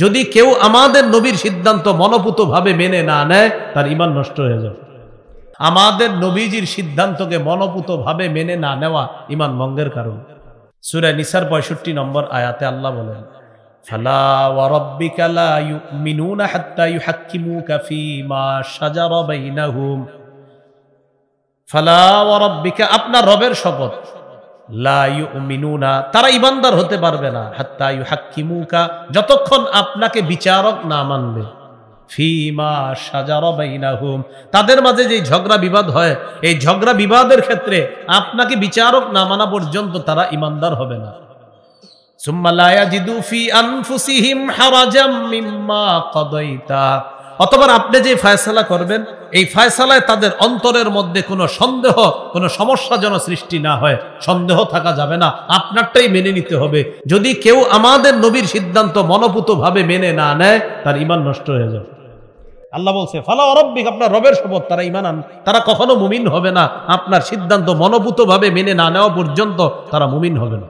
যদি কেউ আমাদের নবীর সিদ্ধান্ত মনোপুতভাবে মেনে না নেয় তার ঈমান নষ্ট হয়ে যাবে। আমাদের নবীজির সিদ্ধান্তকে মনোপুতভাবে মেনে না নেওয়া ঈমান ভঙ্গের কারণ। সূরা নিসার 65 নম্বর আয়াতে আল্লাহ বলেন, ফালা ওয়া রাব্বিকা লা ইউমিনুনা হাত্তা ইউহাক্কিমুকা ফীমা শাজারা বাইনাহুম। ফালা ওয়া রাব্বিকা, আপনার রবের শপথ, লা ইউমিনুনা, তারা ঈমানদার হতে পারবে না, হাত্তা ইউহাক্কিমুকা, যতক্ষণ আপনাকে বিচারক না মানবে, ফীমা শাজারা বাইনাহুম, তাদের মাঝে যে ঝগড়া বিবাদ হয় এই ঝগড়া বিবাদের ক্ষেত্রে আপনাকে বিচারক না মানা পর্যন্ত তারা ঈমানদার হবে না। সুম্মা লা ইয়াজিদু ফি আনফুসিহিম হারাজাম মিম্মা কাদাইতা, অতঃপর আপনি যে ফয়সালা করবেন এই ফয়সালায় তাদের অন্তরের মধ্যে কোনো সন্দেহ, কোনো সমস্যা যেন সৃষ্টি না হয়, সন্দেহ থাকা যাবে না, আপনারটাই মেনে নিতে হবে। যদি কেউ আমাদের নবীর সিদ্ধান্ত মনোপুতভাবে মেনে না নেয় তার ঈমান নষ্ট হয়ে যাবে। আল্লাহ বলছে, ফালা ওয়া রাব্বিক, আপনার রবের শপথ, তারা ঈমান তারা কখনো মুমিন হবে না, আপনার সিদ্ধান্ত মনোপুতভাবে মেনে না নেওয়া পর্যন্ত তারা মুমিন হবে না।